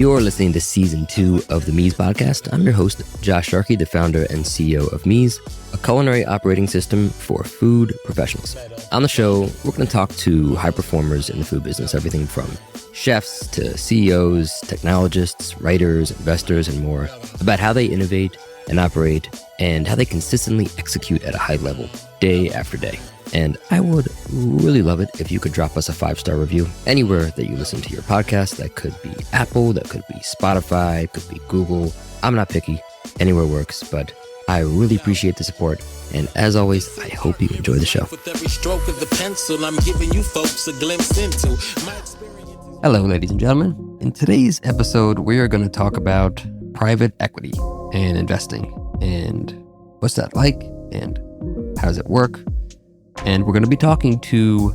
You're listening to Season 2 of the Mies podcast. I'm your host, Josh Sharkey, the founder and CEO of Mies, a culinary operating system for food professionals. On the show, we're going to talk to high performers in the food business, everything from chefs to CEOs, technologists, writers, investors, and more, about how they innovate and operate and how they consistently execute at a high level, day after day. And I would really love it if you could drop us a 5-star review anywhere that you listen to your podcast. That could be Apple, that could be Spotify, could be Google. I'm not picky. Anywhere works, but I really appreciate the support. And as always, I hope you enjoy the show. With every stroke of the pencil, I'm giving you folks a glimpse into my experience. Hello, ladies and gentlemen. In today's episode, we are going to talk about private equity and investing and what's that like and how does it work? And we're going to be talking to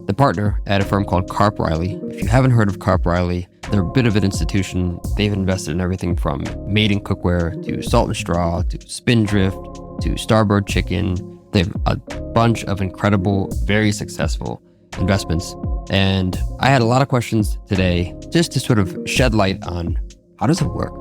the partner at a firm called KarpReilly. If you haven't heard of KarpReilly, they're a bit of an institution. They've invested in everything from made in cookware to Salt and Straw to Spindrift to Starboard Chicken. They have a bunch of incredible, very successful investments. And I had a lot of questions today just to sort of shed light on how does it work?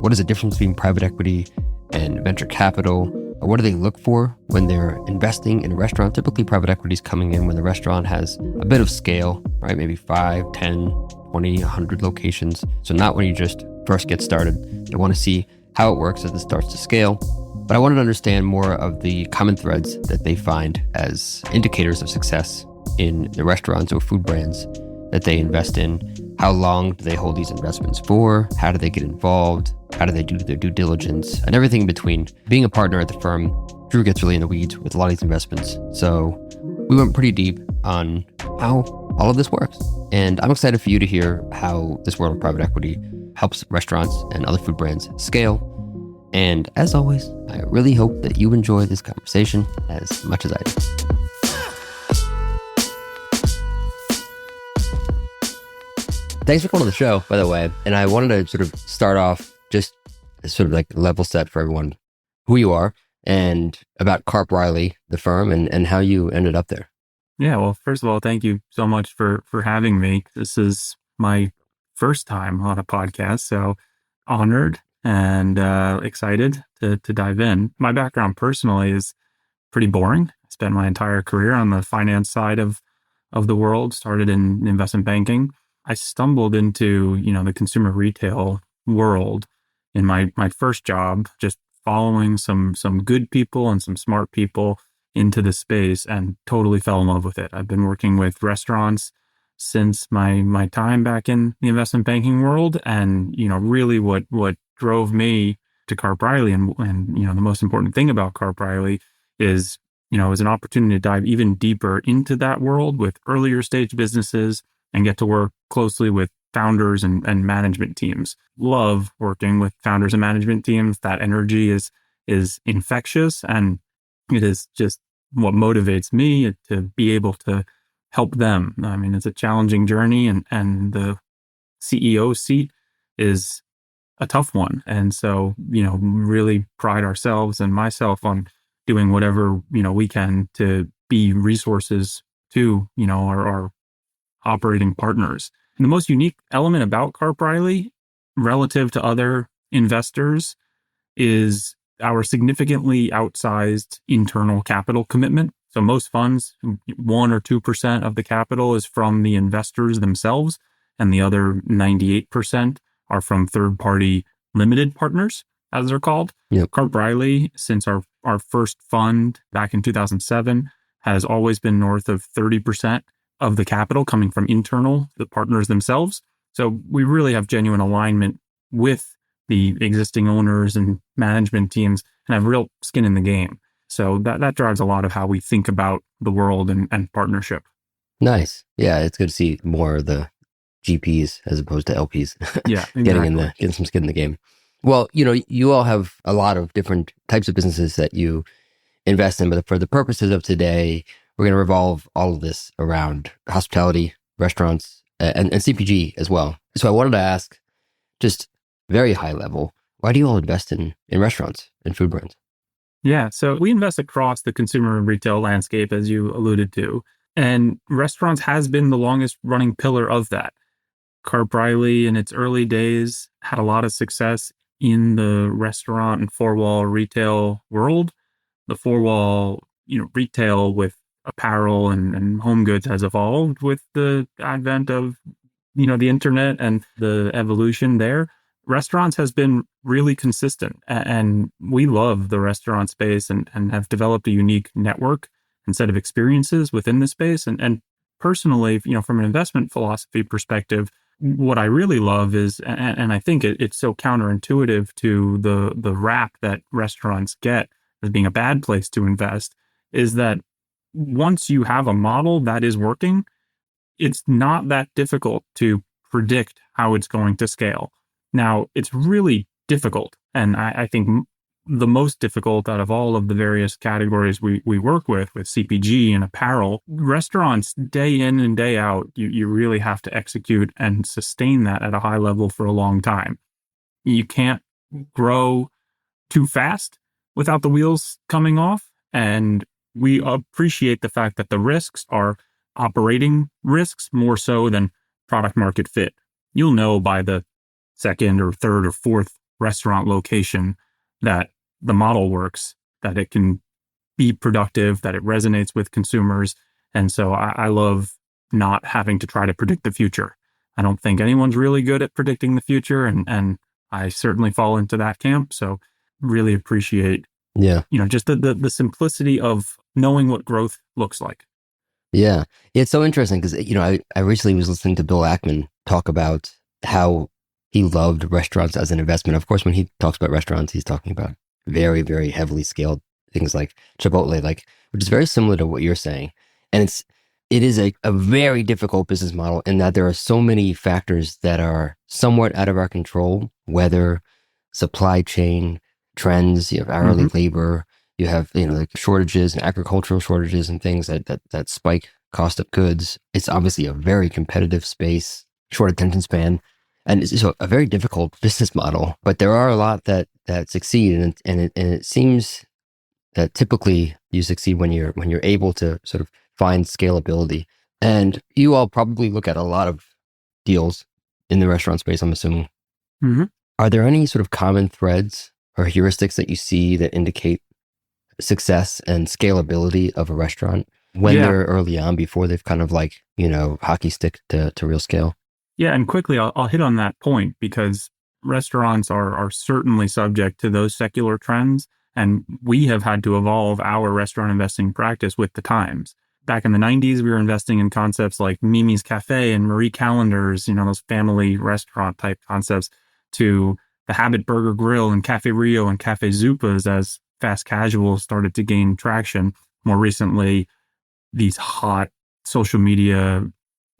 What is the difference between private equity and venture capital? What do they look for when they're investing in a restaurant? Typically, private equity is coming in when the restaurant has a bit of scale, right? Maybe 5, 10, 20, 100 locations. So not when you just first get started. They want to see how it works as it starts to scale. But I wanted to understand more of the common threads that they find as indicators of success in the restaurants or food brands that they invest in. How long do they hold these investments for? How do they get involved? How do they do their due diligence? And everything in between. Being a partner at the firm, Drew gets really in the weeds with a lot of these investments. So we went pretty deep on how all of this works. And I'm excited for you to hear how this world of private equity helps restaurants and other food brands scale. And as always, I really hope that you enjoy this conversation as much as I do. Thanks for coming on the show, by the way. And I wanted to sort of start off just sort of like level set for everyone who you are and about KarpReilly, the firm, and how you ended up there. Yeah, well, first of all, thank you so much for having me. This is my first time on a podcast, so honored and excited to dive in. My background personally is pretty boring. I spent my entire career on the finance side of the world, started in investment banking. I stumbled into, the consumer retail world in my first job, just following some good people and some smart people into the space and totally fell in love with it. I've been working with restaurants since my time back in the investment banking world. And, really what drove me to KarpReilly and the most important thing about KarpReilly is, it was an opportunity to dive even deeper into that world with earlier stage businesses and get to work closely with founders and management teams. Love working with founders and management teams. That energy is infectious, and it is just what motivates me to be able to help them. I mean, it's a challenging journey, and the CEO seat is a tough one. And so, really pride ourselves and myself on doing whatever, we can to be resources to, our operating partners. And the most unique element about KarpReilly relative to other investors is our significantly outsized internal capital commitment. So most funds, 1 or 2% of the capital is from the investors themselves, and the other 98% are from third-party limited partners, as they're called. Yep. KarpReilly, since our first fund back in 2007, has always been north of 30% of the capital coming from the partners themselves. So we really have genuine alignment with the existing owners and management teams and have real skin in the game. So that drives a lot of how we think about the world and partnership. Nice. Yeah, it's good to see more of the GPs as opposed to LPs. Yeah, exactly. getting some skin in the game. Well, you all have a lot of different types of businesses that you invest in, but for the purposes of today, we're going to revolve all of this around hospitality, restaurants, and CPG as well. So I wanted to ask, just very high level, why do you all invest in restaurants and food brands? Yeah, so we invest across the consumer and retail landscape, as you alluded to, and restaurants has been the longest running pillar of that. KarpReilly in its early days had a lot of success in the restaurant and four-wall retail world. The four-wall, retail with apparel and home goods has evolved with the advent of, the internet and the evolution there. Restaurants has been really consistent, and we love the restaurant space and have developed a unique network and set of experiences within the space. And personally, from an investment philosophy perspective, what I really love is, and I think it's so counterintuitive to the rap that restaurants get as being a bad place to invest, is that once you have a model that is working, it's not that difficult to predict how it's going to scale. Now, it's really difficult, and I think the most difficult out of all of the various categories we work with CPG and apparel, restaurants day in and day out, you really have to execute and sustain that at a high level for a long time. You can't grow too fast without the wheels coming off. And we appreciate the fact that the risks are operating risks more so than product market fit. You'll know by the second or third or fourth restaurant location that the model works, that it can be productive, that it resonates with consumers. And so I love not having to try to predict the future. I don't think anyone's really good at predicting the future, and I certainly fall into that camp. So really appreciate, just the simplicity of knowing what growth looks like. Yeah. It's so interesting because, I recently was listening to Bill Ackman talk about how he loved restaurants as an investment. Of course, when he talks about restaurants, he's talking about very, very heavily scaled things like Chipotle, which is very similar to what you're saying. And it is a very difficult business model in that there are so many factors that are somewhat out of our control, weather, supply chain, trends, you have hourly labor, you have, like shortages and agricultural shortages and things that spike cost of goods. It's obviously a very competitive space, short attention span. And it's so a very difficult business model, but there are a lot that succeed, and it seems that typically you succeed when you're able to sort of find scalability. And you all probably look at a lot of deals in the restaurant space, I'm assuming. Mm-hmm. Are there any sort of common threads or heuristics that you see that indicate success and scalability of a restaurant when they're early on, before they've kind of hockey stick to real scale? Yeah, and quickly, I'll hit on that point because restaurants are certainly subject to those secular trends, and we have had to evolve our restaurant investing practice with the times. Back in the 90s, we were investing in concepts like Mimi's Cafe and Marie Callender's, those family restaurant type concepts, to the Habit Burger Grill and Cafe Rio and Cafe Zupas as fast casual started to gain traction. More recently, these hot social media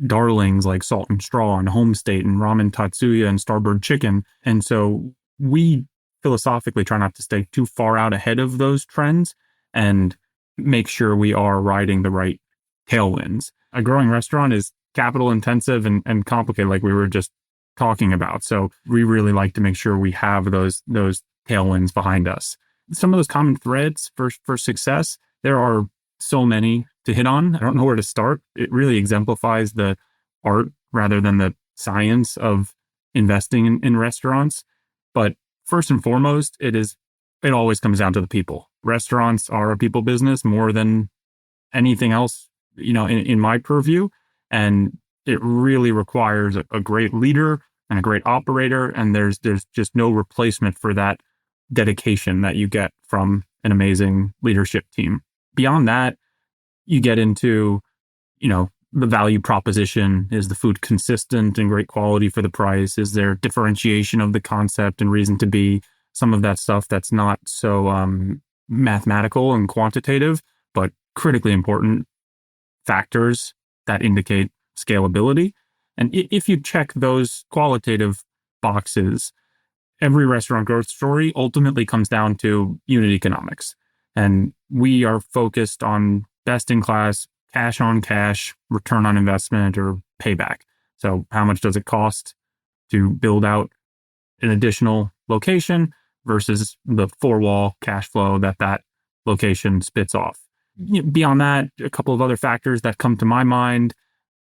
darlings like Salt and Straw and Home State and Ramen Tatsuya and Starbird Chicken. And so we philosophically try not to stay too far out ahead of those trends and make sure we are riding the right tailwinds. A growing restaurant is capital intensive and complicated, like we were just talking about. So we really like to make sure we have those tailwinds behind us. Some of those common threads for success, there are so many to hit on. I don't know where to start. It really exemplifies the art rather than the science of investing in restaurants. But first and foremost, it always comes down to the people. Restaurants are a people business more than anything else, in my purview. And it really requires a great leader and a great operator. And there's just no replacement for that dedication that you get from an amazing leadership team. Beyond that, you get into, the value proposition. Is the food consistent and great quality for the price? Is there differentiation of the concept and reason to be? Some of that stuff that's not so mathematical and quantitative, but critically important factors that indicate scalability. And if you check those qualitative boxes, every restaurant growth story ultimately comes down to unit economics. And we are focused on best-in-class cash on cash, return on investment, or payback. So how much does it cost to build out an additional location versus the four-wall cash flow that location spits off? Beyond that, a couple of other factors that come to my mind.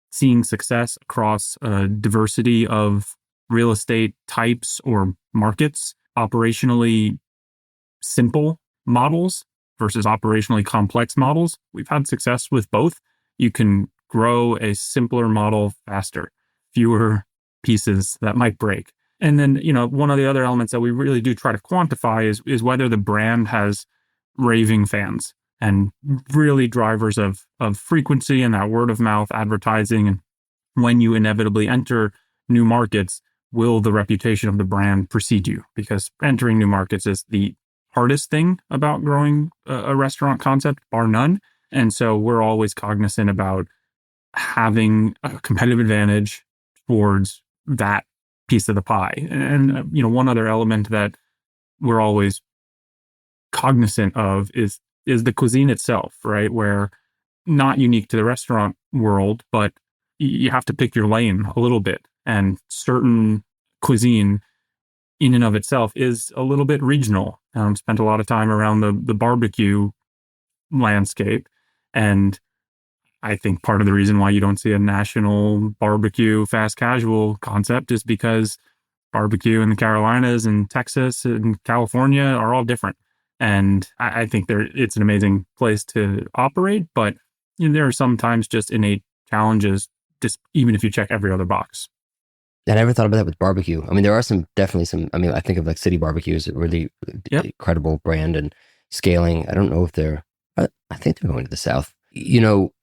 seeing success across a diversity of real estate types or markets, operationally simple models versus operationally complex models. We've had success with both. You can grow a simpler model faster, fewer pieces that might break. And then, one of the other elements that we really do try to quantify is whether the brand has raving fans and really drivers of frequency and that word of mouth advertising. And when you inevitably enter new markets, will the reputation of the brand precede you? Because entering new markets is the hardest thing about growing a restaurant concept, bar none. And so we're always cognizant about having a competitive advantage towards that piece of the pie. And, one other element that we're always cognizant of is the cuisine itself, right? Where not unique to the restaurant world, but you have to pick your lane a little bit. And certain cuisine in and of itself is a little bit regional. Spent a lot of time around the barbecue landscape. And I think part of the reason why you don't see a national barbecue fast casual concept is because barbecue in the Carolinas and Texas and California are all different. And I think it's an amazing place to operate, but there are sometimes just innate challenges, just even if you check every other box. I never thought about that with barbecue. I mean, there are definitely some, I mean, I think of like City Barbecues, a really incredible brand and scaling. I don't know if I think they're going to the South.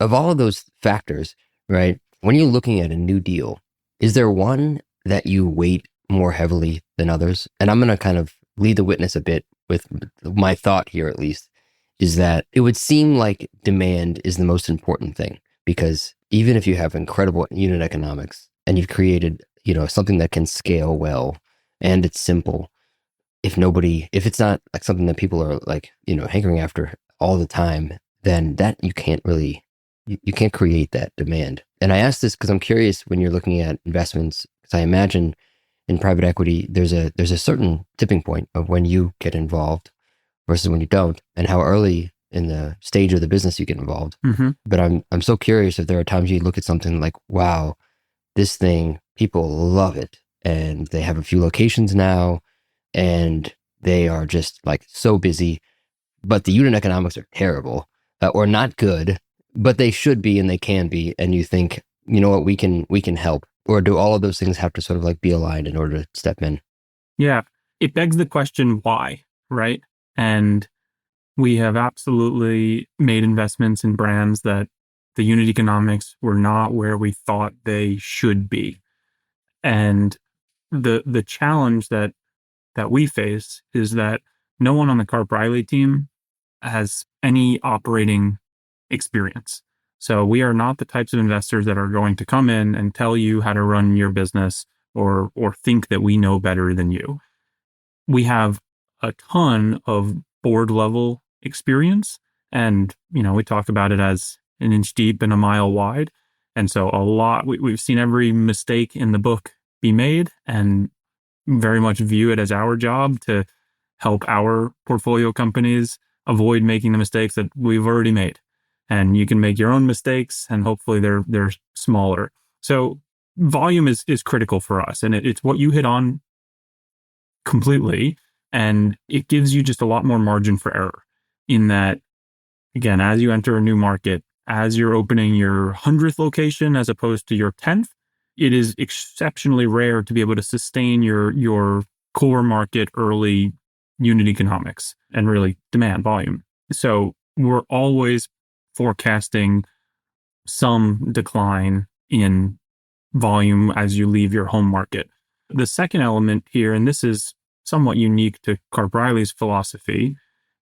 Of all of those factors, right? When you're looking at a new deal, is there one that you weight more heavily than others? And I'm going to kind of lead the witness a bit with my thought here, at least, is that it would seem like demand is the most important thing, because even if you have incredible unit economics and you've created, something that can scale well and it's simple, if it's not like something that people are like, hankering after all the time, then that you can't create that demand. And I ask this because I'm curious, when you're looking at investments, because I imagine in private equity, there's a certain tipping point of when you get involved versus when you don't, and how early in the stage of the business you get involved. Mm-hmm. But I'm so curious if there are times you look at something like, wow, this thing, people love it, and they have a few locations now, and they are just like so busy, but the unit economics are terrible or not good, but they should be and they can be. And you think, you know what, we can help. Or do all of those things have to sort of like be aligned in order to step in? Yeah. It begs the question, why, right? And we have absolutely made investments in brands that the unit economics were not where we thought they should be. And the challenge that we face is that no one on the KarpReilly team has any operating experience. So we are not the types of investors that are going to come in and tell you how to run your business or think that we know better than you. We have a ton of board level experience, and we talk about it as an inch deep and a mile wide. And so we've seen every mistake in the book be made, and very much view it as our job to help our portfolio companies avoid making the mistakes that we've already made. And you can make your own mistakes, and hopefully they're smaller. So volume is critical for us, and it's what you hit on completely. And it gives you just a lot more margin for error in that, again, as you enter a new market, as you're opening your 100th location as opposed to your 10th, it is exceptionally rare to be able to sustain your core market early unit economics and really demand volume. So we're always forecasting some decline in volume as you leave your home market. The second element here, and this is somewhat unique to KarpReilly's philosophy,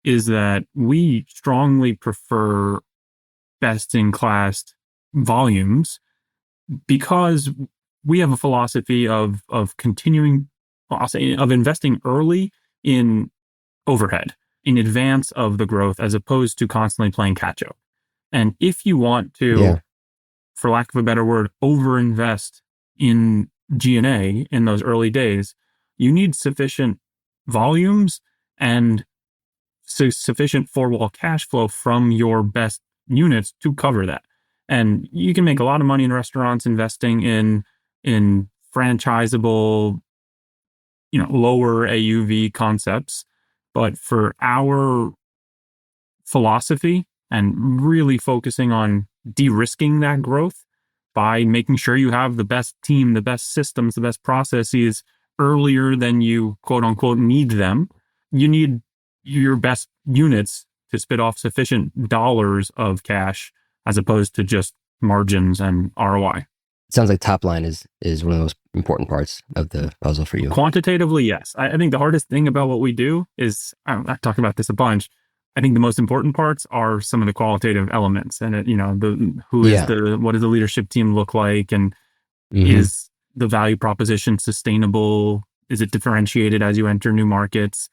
is that we strongly prefer best-in-class volumes because we have a philosophy of continuing, I'll say, of investing early in overhead in advance of the growth, as opposed to constantly playing catch up. And if you want to, for lack of a better word, overinvest in G&A in those early days, you need sufficient volumes and sufficient four-wall cash flow from your best units to cover that. And you can make a lot of money in restaurants investing in franchisable, lower AUV concepts. But for our philosophy and really focusing on de-risking that growth by making sure you have the best team, the best systems, the best processes earlier than you quote unquote need them. You need your best units to spit off sufficient dollars of cash as opposed to just margins and ROI. It sounds like top line is one of the most important parts of the puzzle for you. Quantitatively, yes. I think the hardest thing about what we do is, I talk about this a bunch. I think the most important parts are some of the qualitative elements, and what does the leadership team look like, and is the value proposition sustainable? Is it differentiated as you enter new markets?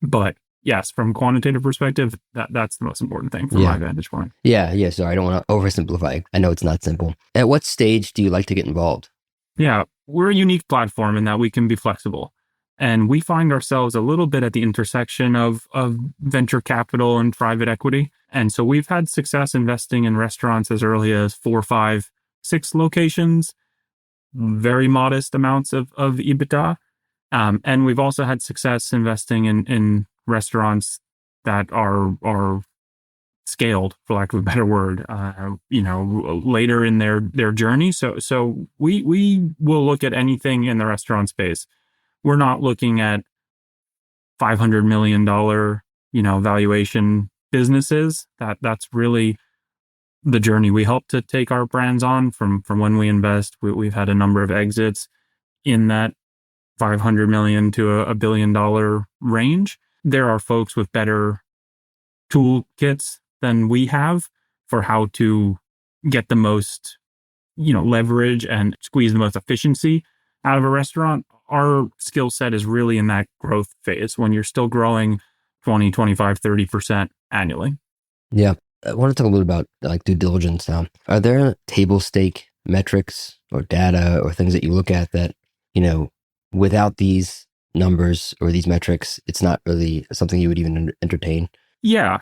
But yes, from a quantitative perspective, that's the most important thing from my vantage point. Yeah. Sorry, I don't want to oversimplify. I know it's not simple. At what stage do you like to get involved? Yeah, we're a unique platform in that we can be flexible. And we find ourselves a little bit at the intersection of venture capital and private equity. And so we've had success investing in restaurants as early as 4, 5, 6 locations, very modest amounts of EBITDA. And we've also had success investing in restaurants that are scaled, for lack of a better word, later in their journey. So we will look at anything in the restaurant space. We're not looking at $500 million, valuation businesses. That's really the journey we help to take our brands on from when we invest. We've had a number of exits in that $500 million to $1 billion range. There are folks with better toolkits than we have for how to get the most, leverage and squeeze the most efficiency out of a restaurant. Our skill set is really in that growth phase when you're still growing 20, 25, 30% annually. Yeah. I want to talk a little about due diligence now. Are there table stake metrics or data or things that you look at that, without these numbers or these metrics, it's not really something you would even entertain? Yeah.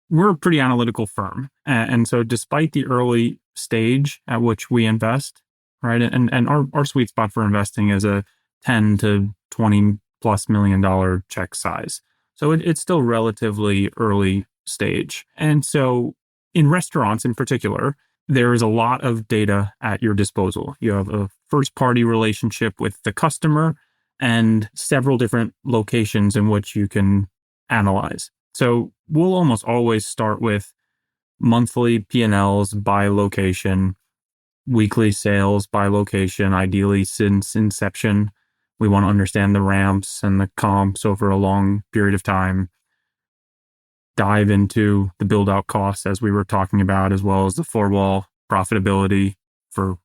We're a pretty analytical firm. And so despite the early stage at which we invest, right, and our sweet spot for investing is a 10 to 20 plus $1 million check size. So it's still relatively early stage. And so in restaurants in particular, there is a lot of data at your disposal. You have a first party relationship with the customer and several different locations in which you can analyze. So we'll almost always start with monthly P&Ls by location, weekly sales by location, ideally since inception. We want to understand the ramps and the comps over a long period of time. Dive into the build-out costs, as we were talking about, as well as the four-wall profitability for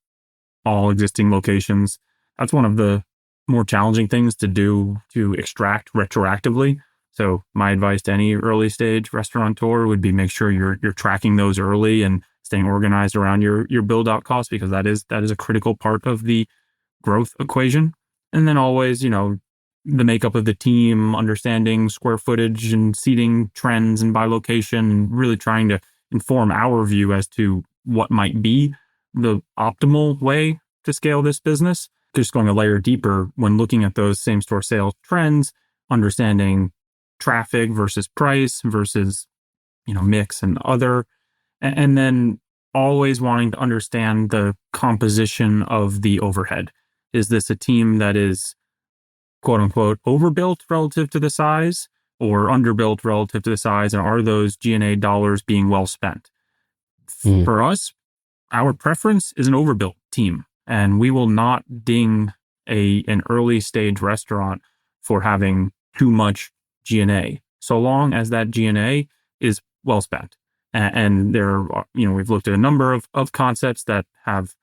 all existing locations. That's one of the more challenging things to do to extract retroactively. So my advice to any early stage restaurateur would be make sure you're tracking those early and staying organized around your build-out costs, because that is a critical part of the growth equation. And then always, the makeup of the team, understanding square footage and seating trends and by location, and really trying to inform our view as to what might be the optimal way to scale this business. Just going a layer deeper when looking at those same store sales trends, understanding traffic versus price versus, mix and other, and then always wanting to understand the composition of the overhead. Is this a team that is quote unquote overbuilt relative to the size or underbuilt relative to the size? And are those G&A dollars being well spent? For us, our preference is an overbuilt team, and we will not ding an early stage restaurant for having too much G&A, so long as that G&A is well spent. And there are, we've looked at a number of concepts that have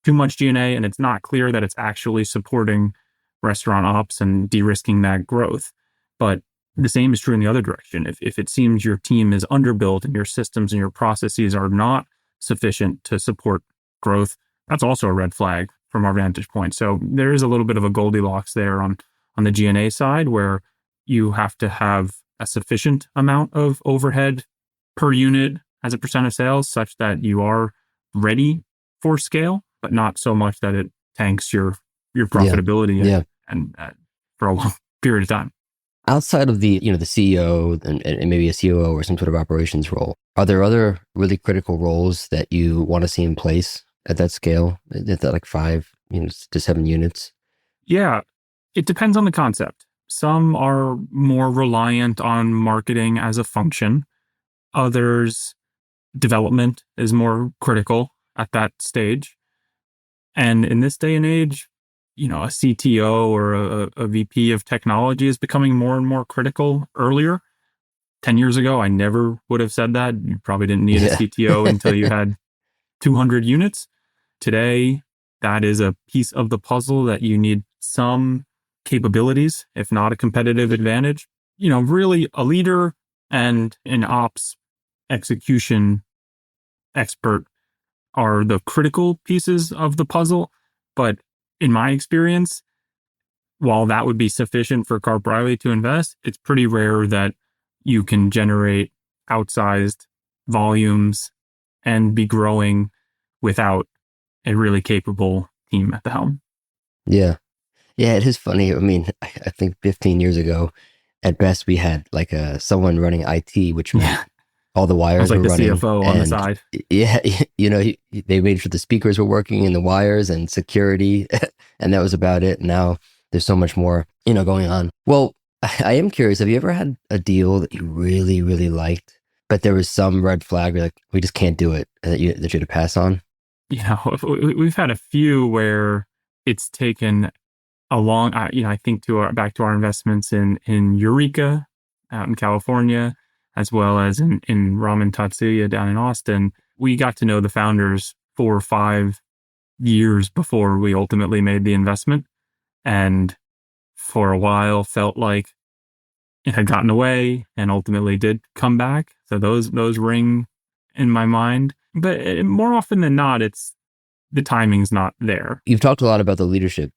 too much G&A, and it's not clear that it's actually supporting restaurant ops and de-risking that growth. But the same is true in the other direction. If it seems your team is underbuilt and your systems and your processes are not sufficient to support growth, that's also a red flag from our vantage point. So there is a little bit of a Goldilocks there on the G&A side, where you have to have a sufficient amount of overhead per unit as a percent of sales, such that you are ready for scale, but not so much that it tanks your Yeah. profitability Yeah. and for a long period of time. Outside of the CEO and maybe a COO or some sort of operations role, are there other really critical roles that you want to see in place at that scale? At that like 5 to 7 units? Yeah, it depends on the concept. Some are more reliant on marketing as a function. Others, development is more critical at that stage. And in this day and age, a CTO or a VP of technology is becoming more and more critical earlier. 10 years ago, I never would have said that. You probably didn't need a CTO until you had 200 units. Today, that is a piece of the puzzle that you need some capabilities, if not a competitive advantage. Really a leader and an ops execution expert are the critical pieces of the puzzle. But in my experience, while that would be sufficient for KarpReilly to invest, it's pretty rare that you can generate outsized volumes and be growing without a really capable team at the helm. Yeah. Yeah, it is funny. I mean, I think 15 years ago, at best, we had like someone running IT, which meant all the wires like were the running. CFO on the side. Yeah, they made sure the speakers were working and the wires and security, and that was about it. Now there's so much more, going on. Well, I am curious. Have you ever had a deal that you really, really liked, but there was some red flag where like, we just can't do it, that you had to pass on? We've had a few where it's taken a long, I think back to our investments in Eureka out in California, as well as in Ramen Tatsuya down in Austin. We got to know the founders 4 or 5 years before we ultimately made the investment. And for a while felt like it had gotten away and ultimately did come back. So those ring in my mind. But more often than not, it's the timing's not there. You've talked a lot about the leadership.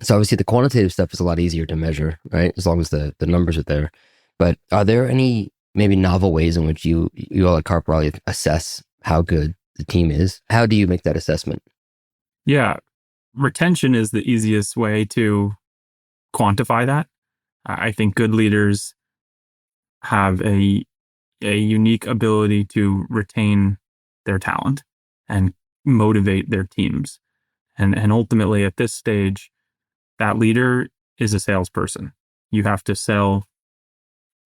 So obviously the quantitative stuff is a lot easier to measure, right? As long as the numbers are there. But are there any maybe novel ways in which you all at KarpReilly assess how good the team is? How do you make that assessment? Yeah. Retention is the easiest way to quantify that. I think good leaders have a unique ability to retain their talent and motivate their teams. And ultimately at this stage, that leader is a salesperson. You have to sell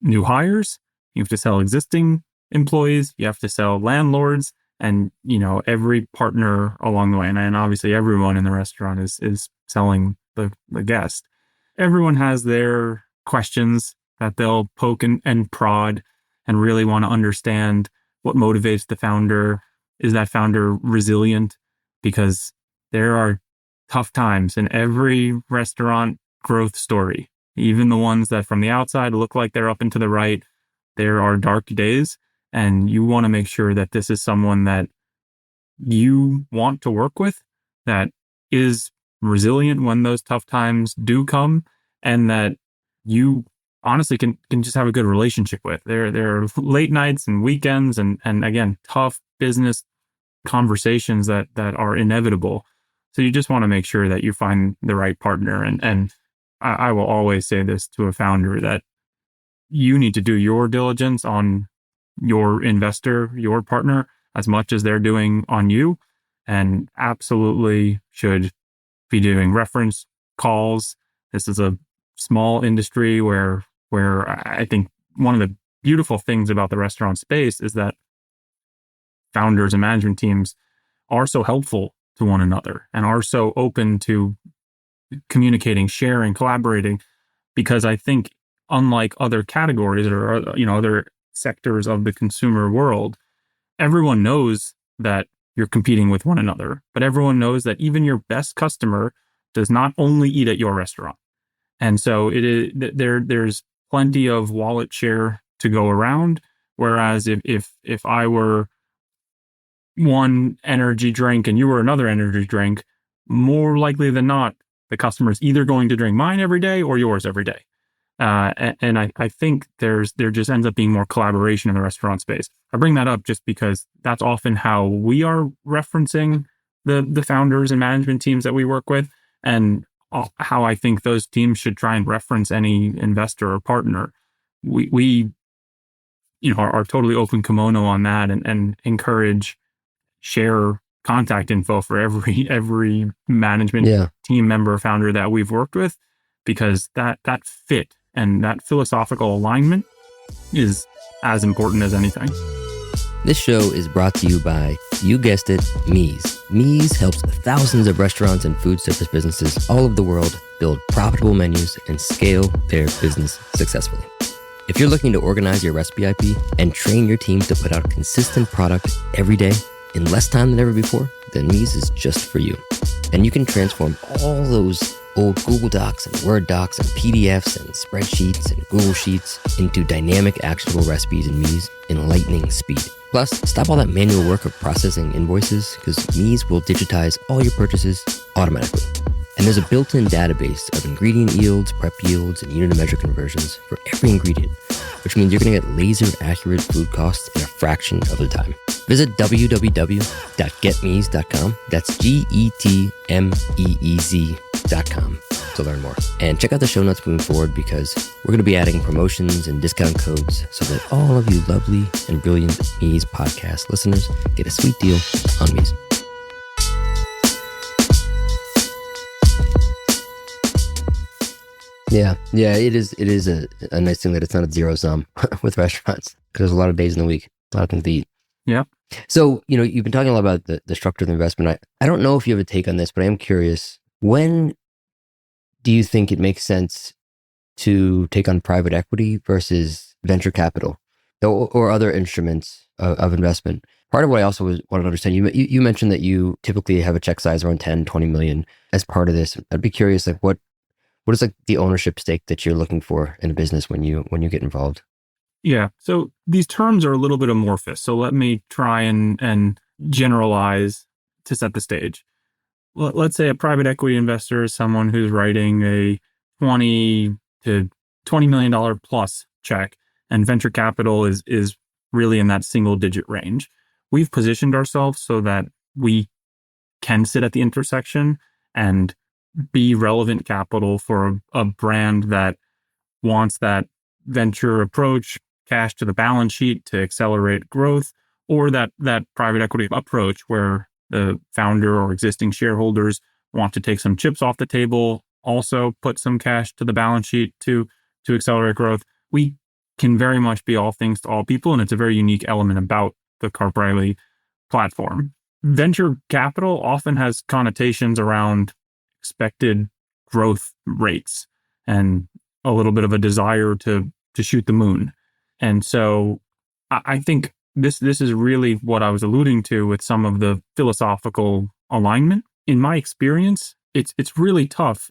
new hires, you have to sell existing employees, you have to sell landlords, and every partner along the way. And obviously everyone in the restaurant is selling the guest. Everyone has their questions that they'll poke and prod and really want to understand what motivates the founder. Is that founder resilient? Because there are tough times in every restaurant growth story, even the ones that from the outside look like they're up and to the right. There are dark days, and you want to make sure that this is someone that you want to work with, that is resilient when those tough times do come, and that you honestly can just have a good relationship with. There are late nights and weekends and again, tough business conversations that are inevitable. So you just want to make sure that you find the right partner. And I will always say this to a founder, that you need to do your diligence on your investor, your partner, as much as they're doing on you, and absolutely should be doing reference calls. This is a small industry where I think one of the beautiful things about the restaurant space is that founders and management teams are so helpful to one another and are so open to communicating, sharing, collaborating, because I think unlike other categories or other sectors of the consumer world, everyone knows that you're competing with one another, but everyone knows that even your best customer does not only eat at your restaurant. And so there's plenty of wallet share to go around. Whereas if I were one energy drink and you were another energy drink, more likely than not, the customer is either going to drink mine every day or yours every day. And I think there just ends up being more collaboration in the restaurant space. I bring that up just because that's often how we are referencing the founders and management teams that we work with, and how I think those teams should try and reference any investor or partner. We are totally open kimono on that, and encourage share contact info for every management team member founder that we've worked with, because that fit and that philosophical alignment is as important as anything. This show is brought to you by, you guessed it, Meez. Meez helps thousands of restaurants and food service businesses all over the world build profitable menus and scale their business successfully. If you're looking to organize your recipe IP and train your team to put out consistent product every day in less time than ever before, then Meez is just for you. And you can transform all those old Google Docs and Word docs and PDFs and spreadsheets and Google Sheets into dynamic, actionable recipes in Meez in lightning speed. Plus, stop all that manual work of processing invoices, because Meez will digitize all your purchases automatically. And there's a built-in database of ingredient yields, prep yields, and unit of measure conversions for every ingredient, which means you're going to get laser-accurate food costs in a fraction of the time. Visit www.getmeez.com. That's GETMEEZ.com to learn more. And check out the show notes moving forward, because we're going to be adding promotions and discount codes so that all of you lovely and brilliant Meez podcast listeners get a sweet deal on Meez. Yeah, it is a nice thing that it's not a zero sum with restaurants, because there's a lot of days in the week, a lot of things to eat. Yeah. So, you've been talking a lot about the structure of the investment. I don't know if you have a take on this, but I am curious. When do you think it makes sense to take on private equity versus venture capital or other instruments of investment? Part of what I also wanted to understand, you mentioned that you typically have a check size around 10, 20 million as part of this. I'd be curious, what is the ownership stake that you're looking for in a business when you get involved? Yeah. So these terms are a little bit amorphous. So let me try and generalize to set the stage. Let's say a private equity investor is someone who's writing a $20 to $20 million plus check, and venture capital is really in that single digit range. We've positioned ourselves so that we can sit at the intersection and be relevant capital for a brand that wants that venture approach, cash to the balance sheet to accelerate growth, or that private equity approach where the founder or existing shareholders want to take some chips off the table, also put some cash to the balance sheet to accelerate growth. We can very much be all things to all people, and it's a very unique element about the KarpReilly platform. Venture capital often has connotations around expected growth rates and a little bit of a desire to shoot the moon. And so I think this is really what I was alluding to with some of the philosophical alignment. In my experience, it's really tough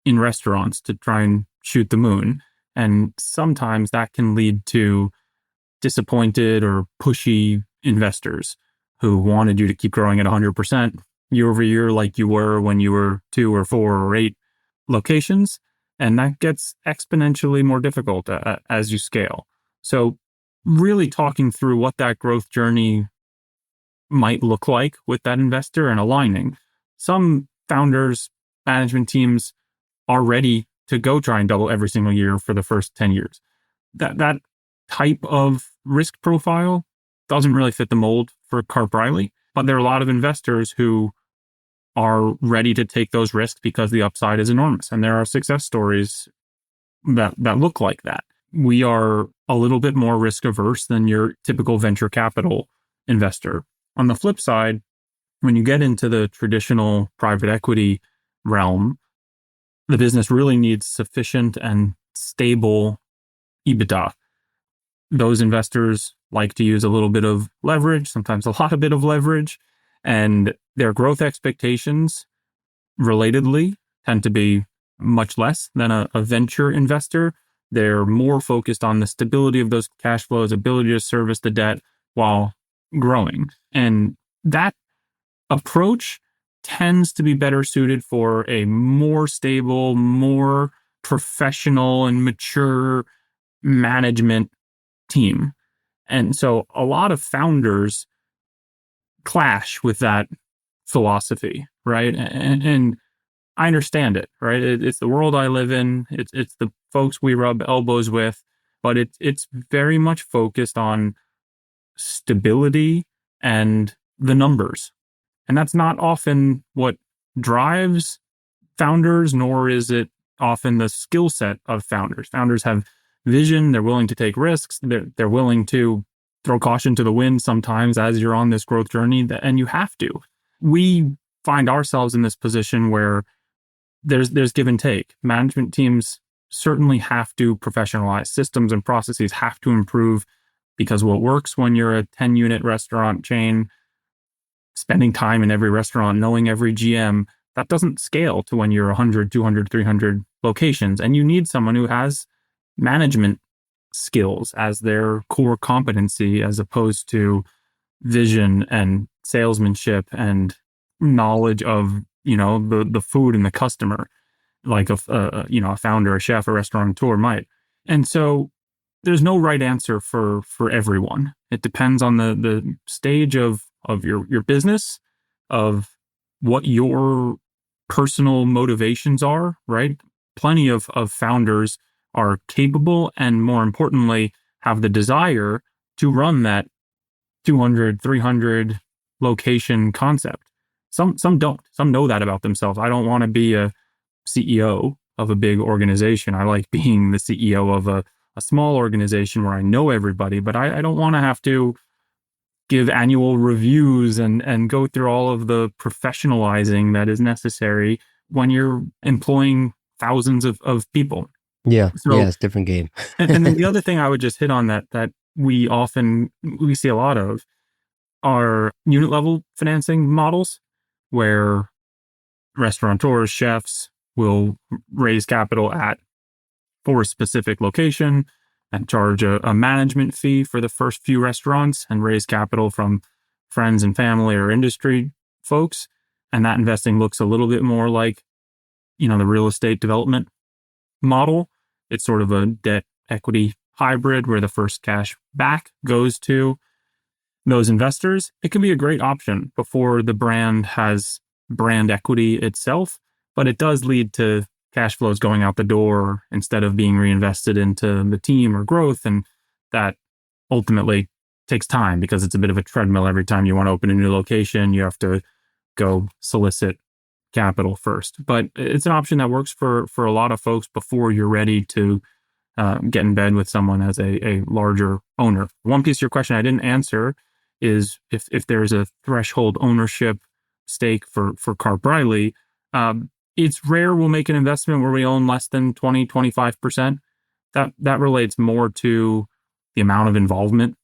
in restaurants to try and shoot the moon. And sometimes that can lead to disappointed or pushy investors who wanted you to keep growing at 100% year over year like you were when you were 2 or 4 or 8 locations. And that gets exponentially more difficult as you scale. So really talking through what that growth journey might look like with that investor and aligning. Some founders, management teams are ready to go try and double every single year for the first 10 years. That type of risk profile doesn't really fit the mold for KarpReilly, but there are a lot of investors who are ready to take those risks because the upside is enormous. And there are success stories that look like that. We are a little bit more risk averse than your typical venture capital investor. On the flip side, when you get into the traditional private equity realm, the business really needs sufficient and stable EBITDA. Those investors like to use a little bit of leverage, sometimes a lot of bit of leverage, and their growth expectations relatedly tend to be much less than a venture investor. They're more focused on the stability of those cash flows, ability to service the debt while growing. And that approach tends to be better suited for a more stable, more professional and mature management team. And so a lot of founders clash with that philosophy, right? And I understand it, right? It's the world I live in. It's the folks we rub elbows with, but it's very much focused on stability and the numbers. And that's not often what drives founders, nor is it often the skill set of founders. Founders have vision. They're willing to take risks. They're willing to throw caution to the wind sometimes as you're on this growth journey, and you have to. We find ourselves in this position where there's give and take. Management teams certainly have to professionalize. Systems and processes have to improve, because what works when you're a 10-unit restaurant chain, spending time in every restaurant, knowing every GM, that doesn't scale to when you're 100, 200, 300 locations. And you need someone who has management skills as their core competency, as opposed to vision and salesmanship and knowledge of, the food and the customer, like a founder, a chef, a restaurateur might. And so there's no right answer for everyone. It depends on the stage of your business, of what your personal motivations are, right? Plenty of founders are capable and, more importantly, have the desire to run that 200, 300 location concept. Some don't. Some know that about themselves. I don't want to be a CEO of a big organization. I like being the CEO of a small organization where I know everybody, but I don't want to have to give annual reviews and go through all of the professionalizing that is necessary when you're employing thousands of people. Yeah. So, it's a different game. and then the other thing I would just hit on that we see a lot of are unit level financing models, where restaurateurs, chefs will raise capital for a specific location and charge a management fee for the first few restaurants, and raise capital from friends and family or industry folks. And that investing looks a little bit more like, the real estate development model. It's sort of a debt equity hybrid where the first cash back goes to those investors. It can be a great option before the brand has brand equity itself, but it does lead to cash flows going out the door instead of being reinvested into the team or growth. And that ultimately takes time, because it's a bit of a treadmill. Every time you want to open a new location, you have to go solicit capital first. But it's an option that works for a lot of folks before you're ready to get in bed with someone as a larger owner. One piece of your question I didn't answer is if there's a threshold ownership stake for KarpReilly. It's rare we'll make an investment where we own less than 20, 25%. That relates more to the amount of involvement,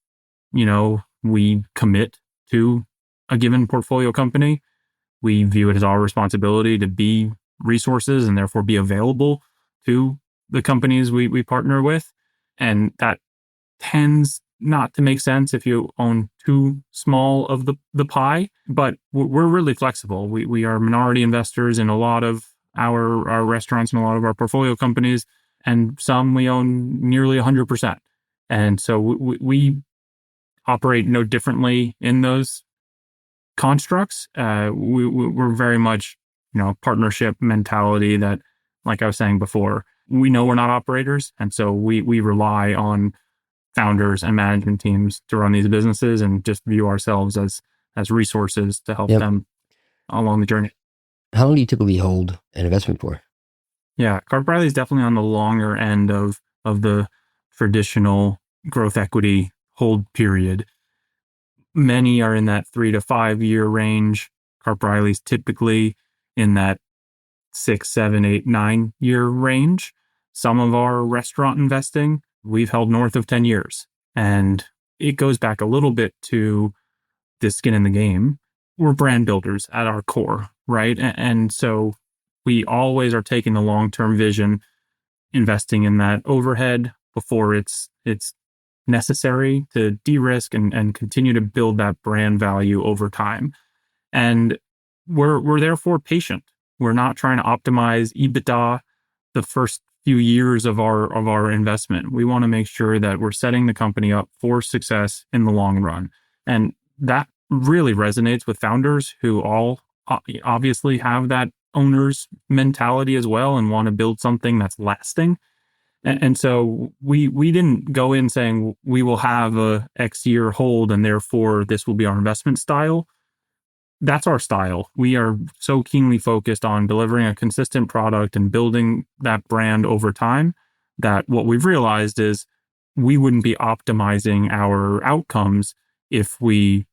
we commit to a given portfolio company. We view it as our responsibility to be resources and therefore be available to the companies we partner with. And that tends not to make sense if you own too small of the pie, but we're really flexible. We are minority investors in a lot of our restaurants and a lot of our portfolio companies, and some we own nearly 100%. And so we operate no differently in those constructs. We're very much, partnership mentality that, like I was saying before, we know we're not operators. And so we rely on founders and management teams to run these businesses, and just view ourselves as resources to help them along the journey. How long do you typically hold an investment for? Yeah, KarpReilly is definitely on the longer end of the traditional growth equity hold period. Many are in that 3 to 5 year range. KarpReilly's typically in that 6, 7, 8, 9 year range. Some of our restaurant investing, we've held north of 10 years. And it goes back a little bit to the skin in the game. We're brand builders at our core, right? And so we always are taking the long-term vision, investing in that overhead before it's necessary to de-risk and continue to build that brand value over time. And we're therefore patient. We're not trying to optimize EBITDA the first few years of our investment. We want to make sure that we're setting the company up for success in the long run. And that really resonates with founders who all obviously have that owner's mentality as well and want to build something that's lasting. And so we didn't go in saying we will have a X year hold and therefore this will be our investment style. That's our style. We are so keenly focused on delivering a consistent product and building that brand over time that what we've realized is we wouldn't be optimizing our outcomes if we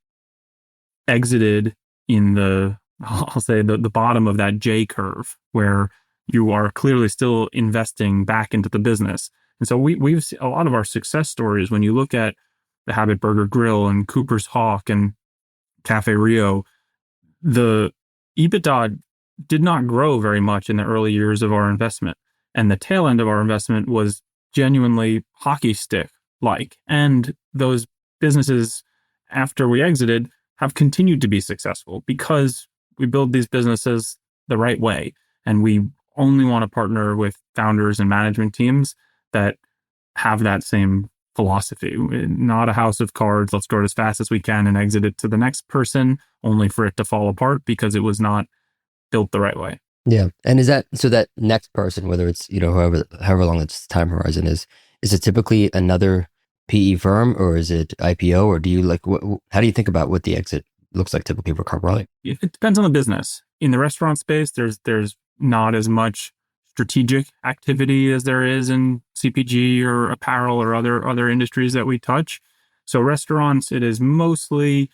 exited in I'll say the bottom of that J curve where you are clearly still investing back into the business. And so we've seen a lot of our success stories when you look at the Habit Burger Grill and Cooper's Hawk and Cafe Rio, the EBITDA did not grow very much in the early years of our investment. And the tail end of our investment was genuinely hockey stick like. And those businesses, after we exited, have continued to be successful because we build these businesses the right way. And we only want to partner with founders and management teams that have that same philosophy. Not a house of cards. Let's grow it as fast as we can and exit it to the next person, only for it to fall apart because it was not built the right way. Yeah. And is that, so that next person, whether it's, however long its time horizon is it typically another PE firm or is it IPO, or do you how do you think about what the exit looks like typically for KarpReilly? It depends on the business. In the restaurant space, there's not as much strategic activity as there is in CPG or apparel or other industries that we touch. So restaurants, it is mostly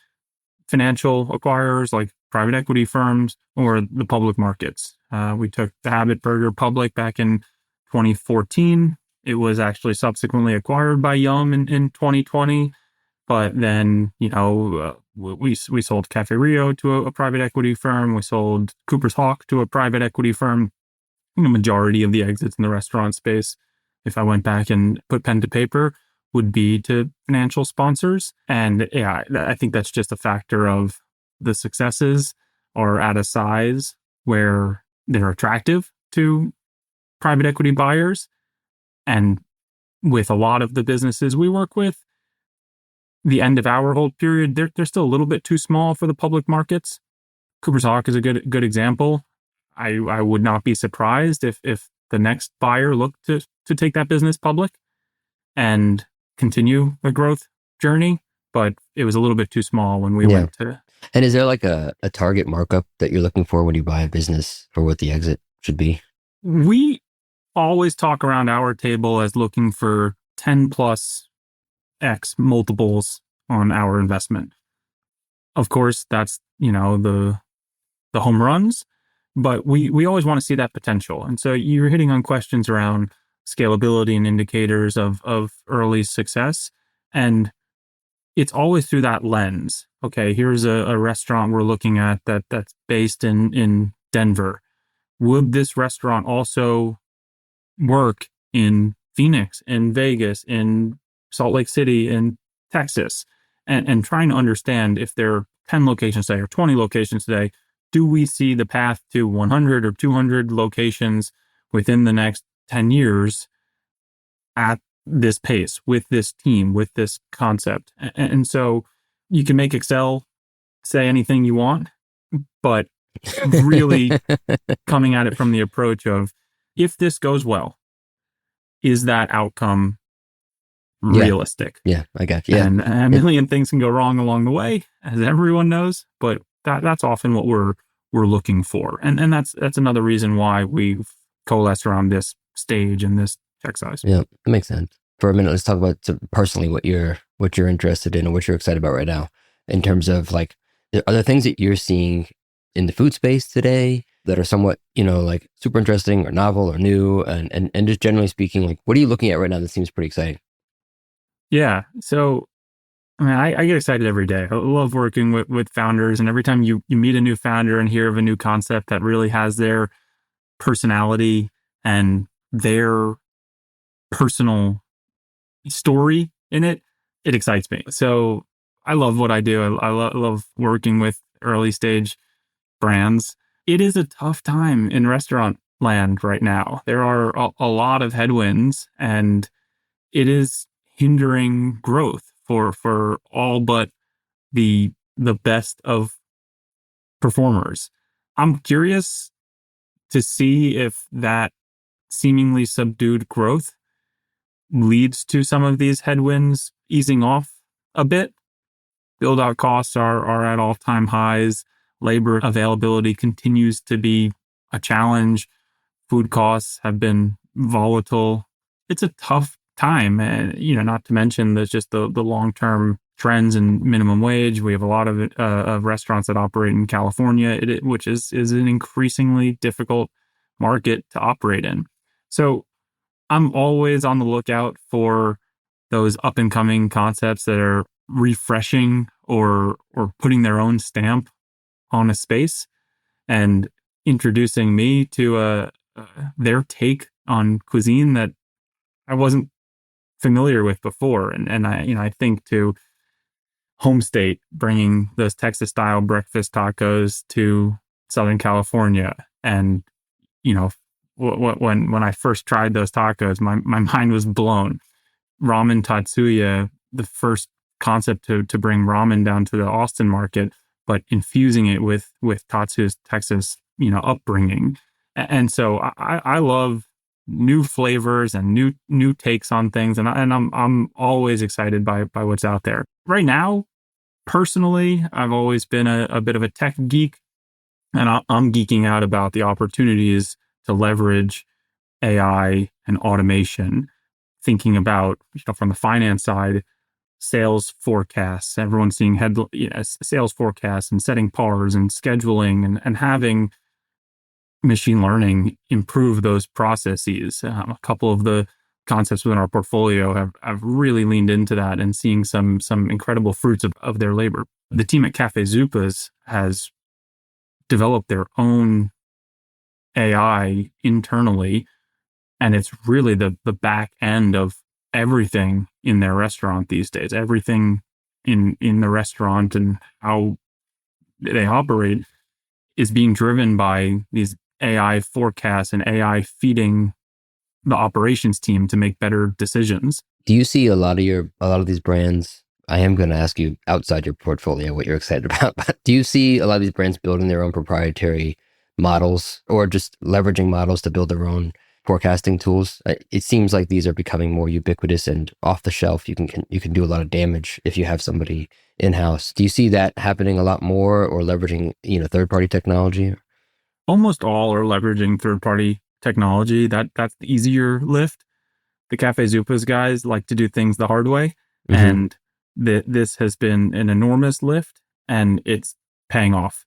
financial acquirers like private equity firms or the public markets. We took the Habit Burger public back in 2014. It was actually subsequently acquired by Yum in 2020. But then, we sold Cafe Rio to a private equity firm. We sold Cooper's Hawk to a private equity firm. The majority of the exits in the restaurant space, if I went back and put pen to paper, would be to financial sponsors. And yeah, I think that's just a factor of the successes are at a size where they're attractive to private equity buyers. And with a lot of the businesses we work with, the end of our hold period, they're still a little bit too small for the public markets. Cooper's Hawk is a good example. I would not be surprised if the next buyer looked to take that business public and continue the growth journey, but it was a little bit too small when we went to. And is there like a target markup that you're looking for when you buy a business for what the exit should be? We always talk around our table as looking for 10 plus X multiples on our investment. Of course, that's, the home runs, but we always want to see that potential. And so you're hitting on questions around scalability and indicators of early success. And it's always through that lens. Okay, here's a restaurant we're looking at that's based in Denver. Would this restaurant also work in Phoenix, in Vegas, in Salt Lake City, in Texas? And trying to understand if there are 10 locations today or 20 locations today, do we see the path to 100 or 200 locations within the next 10 years at this pace, with this team, with this concept? And so you can make Excel say anything you want, but really coming at it from the approach of, if this goes well, is that outcome realistic? Yeah, I got you. Yeah. And a million things can go wrong along the way, as everyone knows, but that's often what we're looking for. And that's another reason why we've coalesced around this stage and this check size. Yeah, that makes sense. For a minute, let's talk about personally what you're interested in and what you're excited about right now in terms of are there things that you're seeing in the food space today that are somewhat, super interesting or novel or new, and just generally speaking, what are you looking at right now that seems pretty exciting? Yeah. So, I get excited every day. I love working with founders, and every time you meet a new founder and hear of a new concept that really has their personality and their personal story in it, it excites me. So I love what I do. I love working with early stage brands. It is a tough time in restaurant land right now. There are a lot of headwinds, and it is hindering growth for all but the best of performers. I'm curious to see if that seemingly subdued growth leads to some of these headwinds easing off a bit. Build out costs are at all-time highs. Labor availability continues to be a challenge. Food costs have been volatile. It's a tough time, and not to mention there's just the long-term trends in minimum wage. We have a lot of restaurants that operate in California, which is an increasingly difficult market to operate in. So I'm always on the lookout for those up and coming concepts that are refreshing or putting their own stamp on a space and introducing me to their take on cuisine that I wasn't familiar with before. And I think to Home State bringing those Texas style breakfast tacos to Southern California. And, when I first tried those tacos, my mind was blown. Ramen Tatsuya, the first concept to bring ramen down to the Austin market, but infusing it with Tatsuya's Texas, upbringing. And so I love new flavors and new takes on things, and I'm always excited by what's out there. Right now, personally, I've always been a bit of a tech geek, and I'm geeking out about the opportunities to leverage AI and automation. Thinking about, from the finance side, sales forecasts. Everyone's seeing sales forecasts and setting pars and scheduling and having machine learning improve those processes. A couple of the concepts within our portfolio have really leaned into that and seeing some incredible fruits of their labor. The team at Cafe Zupas has developed their own AI internally, and it's really the back end of everything in their restaurant these days. Everything in the restaurant and how they operate is being driven by these AI forecasts and AI feeding the operations team to make better decisions. Do you see a lot of these brands? I am going to ask you outside your portfolio what you're excited about, but do you see a lot of these brands building their own proprietary models or just leveraging models to build their own forecasting tools? It seems like these are becoming more ubiquitous and off the shelf. You can do a lot of damage if you have somebody in-house. Do you see that happening a lot more, or leveraging third-party technology? Almost all are leveraging third-party technology. That's the easier lift. The Cafe Zupas guys like to do things the hard way, and this has been an enormous lift, and it's paying off.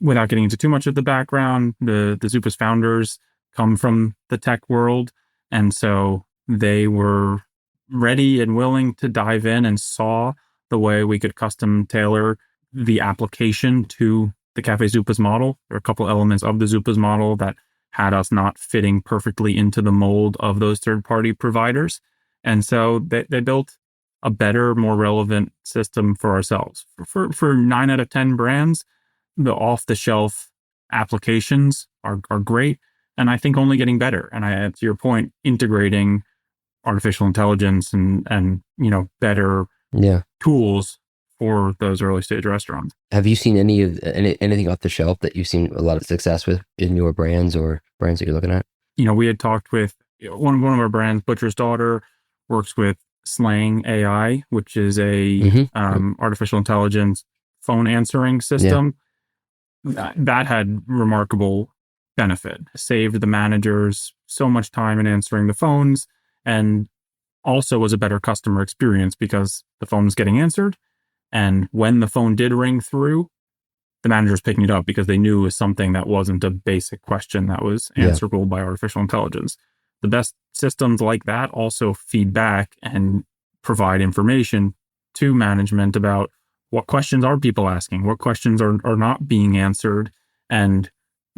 Without getting into too much of the background, the Zupas founders come from the tech world, and so they were ready and willing to dive in and saw the way we could custom tailor the application to the Cafe Zupas model. There are a couple elements of the Zupas model that had us not fitting perfectly into the mold of those third-party providers. And so they built a better, more relevant system for ourselves. For 9 out of 10 brands, the off-the-shelf applications are great, and I think only getting better. And to your point, integrating artificial intelligence and better tools for those early stage restaurants. Have you seen anything off the shelf that you've seen a lot of success with in your brands or brands that you're looking at? We had talked with one of our brands, Butcher's Daughter, works with Slang AI, which is a artificial intelligence phone answering system. That had remarkable benefit. Saved the managers so much time in answering the phones, and also was a better customer experience because the phone was getting answered. And when the phone did ring through, the manager was picking it up because they knew it was something that wasn't a basic question that was answerable by artificial intelligence. The best systems like that also feed back and provide information to management about what questions are people asking, what questions are not being answered, and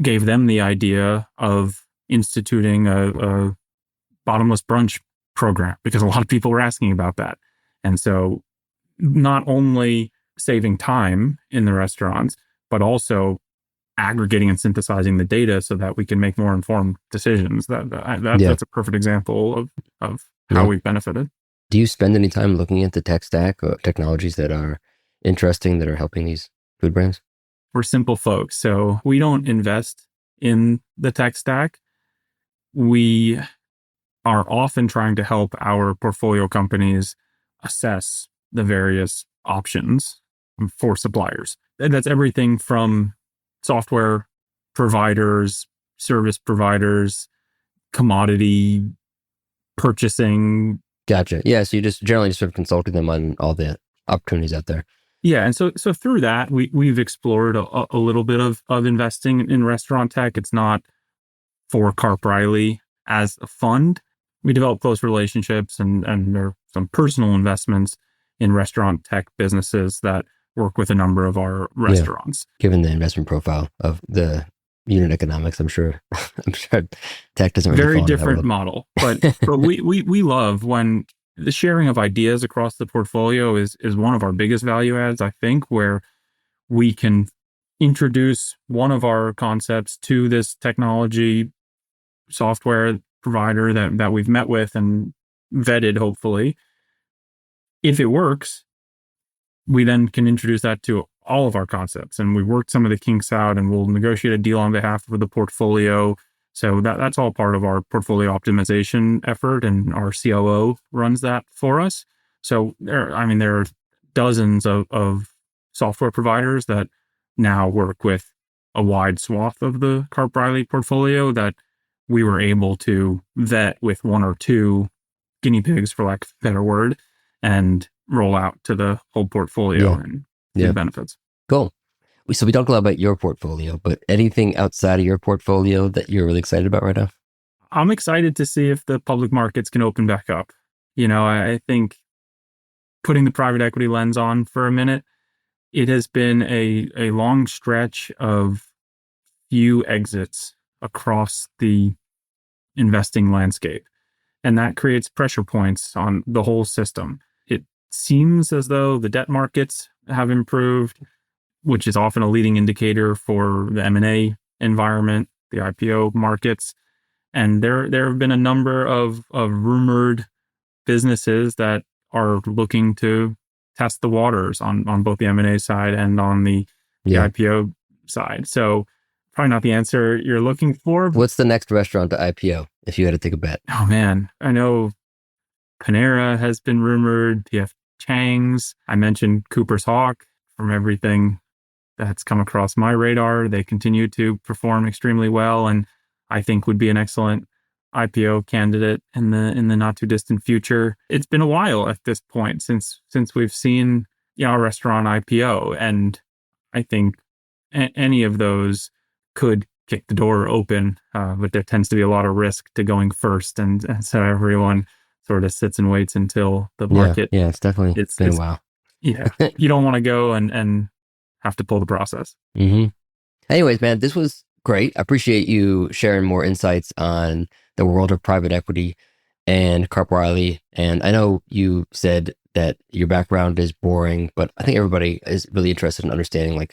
gave them the idea of instituting a bottomless brunch program because a lot of people were asking about that. And so not only saving time in the restaurants, but also aggregating and synthesizing the data so that we can make more informed decisions. That's a perfect example of how we've benefited. Do you spend any time looking at the tech stack or technologies that are interesting, that are helping these food brands? We're simple folks, so we don't invest in the tech stack. We are often trying to help our portfolio companies assess the various options for suppliers. And that's everything from software providers, service providers, commodity purchasing. Gotcha. Yeah. So you just generally sort of consulting them on all the opportunities out there. Yeah. And so through that, we've explored a little bit of investing in restaurant tech. It's not for KarpReilly as a fund. We develop close relationships and there are some personal investments in restaurant tech businesses that work with a number of our restaurants. Yeah. Given the investment profile of the unit economics, I'm sure tech doesn't really very different model. But we love when the sharing of ideas across the portfolio is one of our biggest value adds, I think, where we can introduce one of our concepts to this technology software provider that we've met with and vetted, hopefully. If it works, we then can introduce that to all of our concepts, and we worked some of the kinks out, and we'll negotiate a deal on behalf of the portfolio. So that's all part of our portfolio optimization effort, and our COO runs that for us. So there are dozens of software providers that now work with a wide swath of the KarpReilly portfolio that we were able to vet with one or two guinea pigs, for lack of a better word, and roll out to the whole portfolio and the benefits. Cool. So we talked a lot about your portfolio, but anything outside of your portfolio that you're really excited about right now? I'm excited to see if the public markets can open back up. I think putting the private equity lens on for a minute, it has been a long stretch of few exits across the investing landscape. And that creates pressure points on the whole system. It seems as though the debt markets have improved, which is often a leading indicator for the M&A environment, the IPO markets. And there have been a number of rumored businesses that are looking to test the waters on both the M&A side and on the IPO side. So probably not the answer you're looking for. What's the next restaurant to IPO, if you had to take a bet? Oh, man. I know Panera has been rumored, P.F. Chang's. I mentioned Cooper's Hawk. From everything that's come across my radar, they continue to perform extremely well, and I think would be an excellent IPO candidate in the not too distant future. It's been a while at this point since we've seen a restaurant IPO, and I think any of those could kick the door open, but there tends to be a lot of risk to going first, and so everyone sort of sits and waits until the market. Yeah, it's definitely been a while. Yeah, you don't want to go and have to pull the process. Mm-hmm. Anyways, man, this was great. I appreciate you sharing more insights on the world of private equity and KarpReilly. And I know you said that your background is boring, but I think everybody is really interested in understanding,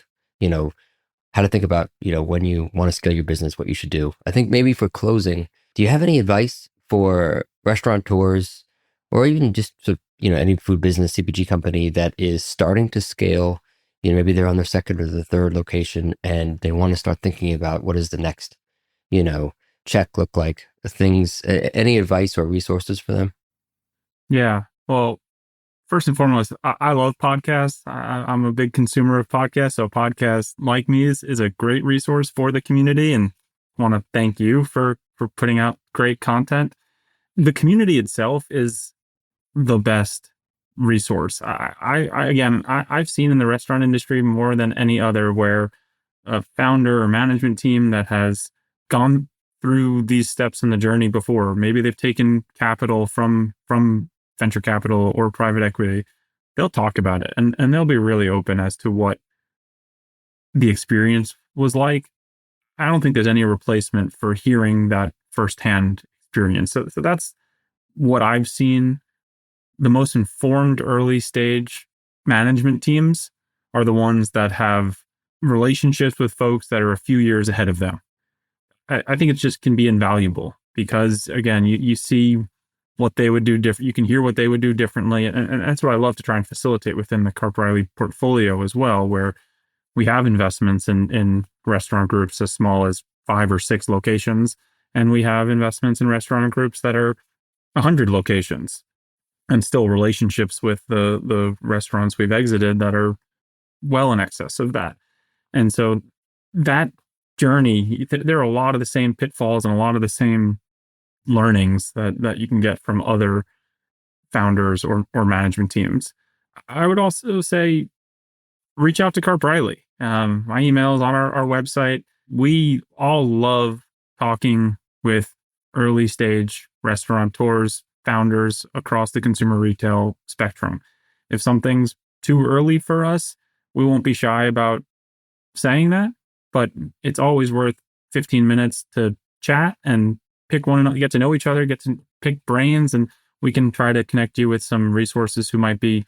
how to think about, when you want to scale your business, what you should do. I think maybe for closing, do you have any advice for restaurateurs or even just sort of, any food business, CPG company that is starting to scale? Maybe they're on their second or the third location and they want to start thinking about what is the next, check look like, things, any advice or resources for them? Yeah. Well, first and foremost, I love podcasts. I'm a big consumer of podcasts. So a podcast like me is a great resource for the community, and I want to thank you for putting out great content. The community itself is the best resource. I've seen in the restaurant industry more than any other where a founder or management team that has gone through these steps in the journey before, maybe they've taken capital from venture capital or private equity, they'll talk about it and they'll be really open as to what the experience was like. I don't think there's any replacement for hearing that firsthand experience. So that's what I've seen. The most informed early stage management teams are the ones that have relationships with folks that are a few years ahead of them. I think it just can be invaluable because, again, you see what they would do different. You can hear what they would do differently. And that's what I love to try and facilitate within the KarpReilly portfolio as well, where we have investments in restaurant groups as small as 5 or 6 locations. And we have investments in restaurant groups that are 100 locations, and still relationships with the restaurants we've exited that are well in excess of that. And so that journey, there are a lot of the same pitfalls and a lot of the same learnings that you can get from other founders or management teams. I would also say reach out to KarpReilly. My email is on our website. We all love talking with early stage restaurateurs, founders across the consumer retail spectrum. If something's too early for us, we won't be shy about saying that, but it's always worth 15 minutes to chat and pick one another, get to know each other, get to pick brains, and we can try to connect you with some resources who might be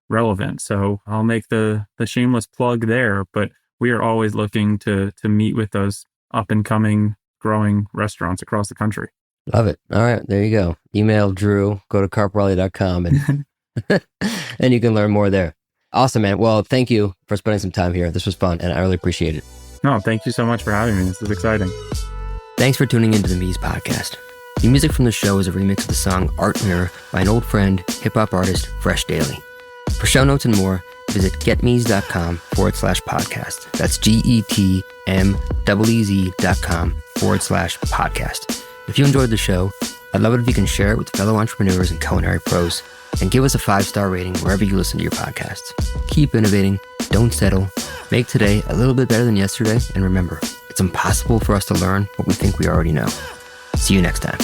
relevant. So I'll make the shameless plug there, but we are always looking to meet with those up and coming, growing restaurants across the country. Love it. All right, there you go. Email Drew, go to KarpReilly.com and and you can learn more there. Awesome, man. Well, thank you for spending some time here. This was fun, and I really appreciate it. No, thank you so much for having me. This is exciting. Thanks for tuning into the Mies podcast. The music from the show is a remix of the song Art Mirror by an old friend, hip-hop artist, Fresh Daily. For show notes and more, visit getmees.com/podcast. That's GETMEEZ.com/podcast. If you enjoyed the show, I'd love it if you can share it with fellow entrepreneurs and culinary pros, and give us a 5-star rating wherever you listen to your podcasts. Keep innovating, don't settle, make today a little bit better than yesterday, and remember, it's impossible for us to learn what we think we already know. See you next time.